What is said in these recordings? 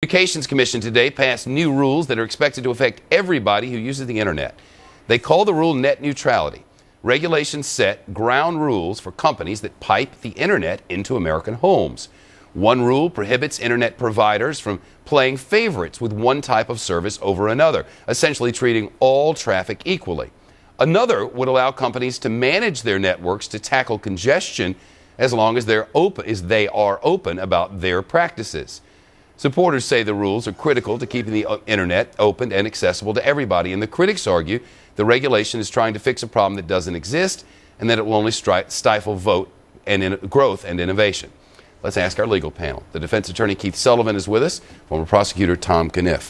Communications Commission today passed new rules that are expected to affect everybody who uses the internet. They call the rule net neutrality. Regulations set ground rules for companies that pipe the internet into American homes. One rule prohibits internet providers from playing favorites with one type of service over another, essentially treating all traffic equally. Another would allow companies to manage their networks to tackle congestion as long as they are open about their practices. Supporters say the rules are critical to keeping the internet open and accessible to everybody, and the critics argue the regulation is trying to fix a problem that doesn't exist and that it will only stifle growth and innovation. Let's ask our legal panel. The defense attorney Keith Sullivan is with us, former prosecutor Tom Caniff.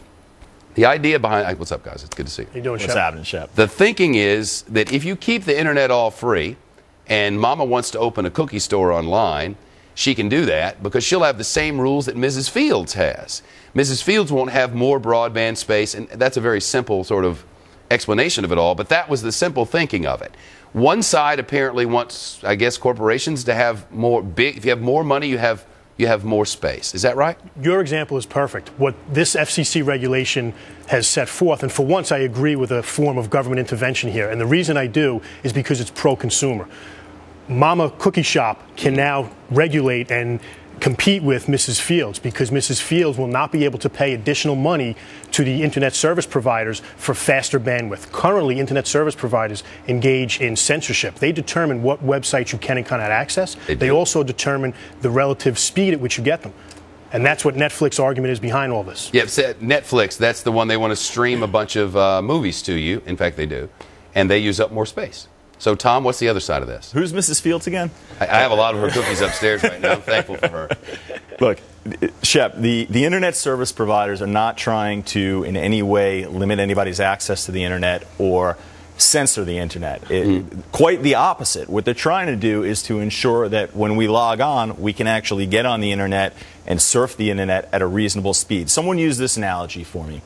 The idea behind... What's up, guys? It's good to see you. How you doing, Shep? What's happening, Shep? The thinking is that if you keep the internet all free and Mama wants to open a cookie store online, she can do that because she'll have the same rules that Mrs. Fields has. Mrs. Fields won't have more broadband space, and that's a very simple sort of explanation of it all, but that was the simple thinking of it. One side apparently wants, I guess, corporations to have more if you have more money, you have more space. Is that right? Your example is perfect. What this FCC regulation has set forth, and for once I agree with a form of government intervention here, and the reason I do is because it's pro-consumer. Mama Cookie Shop can now regulate and compete with Mrs. Fields because Mrs. Fields will not be able to pay additional money to the internet service providers for faster bandwidth. Currently, internet service providers engage in censorship. They determine what websites you can and cannot access. They also determine the relative speed at which you get them. And that's what Netflix's argument is behind all this. Yeah, Netflix, that's the one they want to stream a bunch of movies to you. In fact, they do. And they use up more space. So, Tom, what's the other side of this? Who's Mrs. Fields again? I have a lot of her cookies upstairs right now. I'm thankful for her. Look, Shep, the internet service providers are not trying to in any way limit anybody's access to the internet or censor the internet. Quite the opposite. What they're trying to do is to ensure that when we log on, we can actually get on the internet and surf the internet at a reasonable speed. Someone used this analogy for me.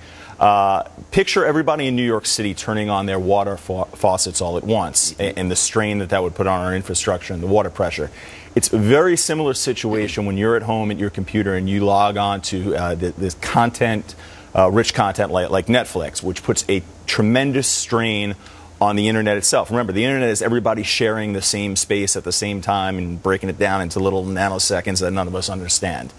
Picture everybody in New York City turning on their water faucets all at once and the strain that would put on our infrastructure and the water pressure. It's a very similar situation when you're at home at your computer and you log on to this content, rich content like Netflix, which puts a tremendous strain on the internet itself. Remember, the internet is everybody sharing the same space at the same time and breaking it down into little nanoseconds that none of us understand.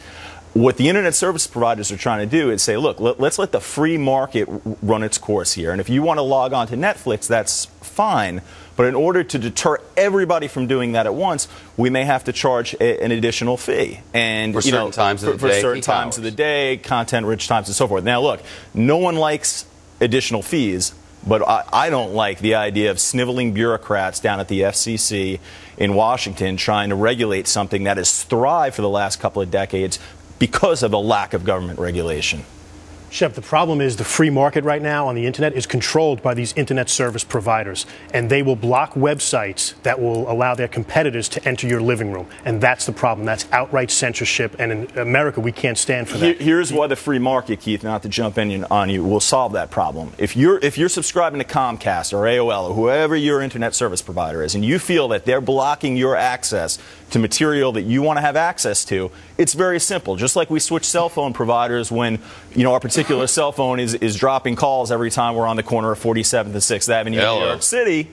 What the internet service providers are trying to do is say, look, let's let the free market run its course here. And if you want to log on to Netflix, that's fine. But in order to deter everybody from doing that at once, we may have to charge an additional fee. And for certain times of the day, certain times of the day, content-rich times, and so forth. Now, look, no one likes additional fees, but I don't like the idea of sniveling bureaucrats down at the FCC in Washington trying to regulate something that has thrived for the last couple of decades because of a lack of government regulation. Shep, the problem is the free market right now on the internet is controlled by these internet service providers, and they will block websites that will allow their competitors to enter your living room, and that's the problem. That's outright censorship, and in America we can't stand for that. Here's why the free market, Keith, not to jump in on you, will solve that problem. If you're subscribing to Comcast or AOL or whoever your internet service provider is, and you feel that they're blocking your access to material that you want to have access to, it's very simple. Just like we switch cell phone providers when our particular cell phone is dropping calls every time we're on the corner of 47th and 6th Avenue in New York City,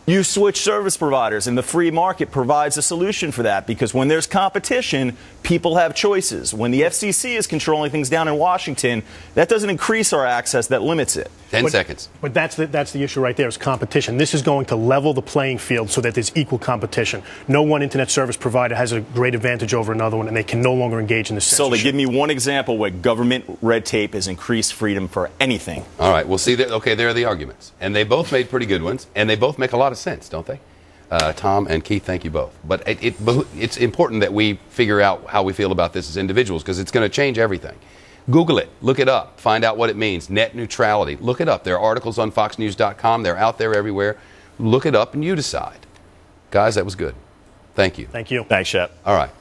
you switch service providers, and the free market provides a solution for that because when there's competition, people have choices. When the FCC is controlling things down in Washington, that doesn't increase our access, that limits it. 10 seconds. But that's the issue right there is competition. This is going to level the playing field so that there's equal competition. No one internet service provider has a great advantage over another one, and they can no longer engage in this censorship. So give me one example where government red tape has increased freedom for anything. All right, we'll see. Okay, there are the arguments. And they both made pretty good ones, and they both make a lot of sense, don't they? Tom and Keith, thank you both. But it's important that we figure out how we feel about this as individuals because it's going to change everything. Google it. Look it up. Find out what it means. Net neutrality. Look it up. There are articles on foxnews.com. They're out there everywhere. Look it up and you decide. Guys, that was good. Thank you. Thank you. Thanks, Shep. All right.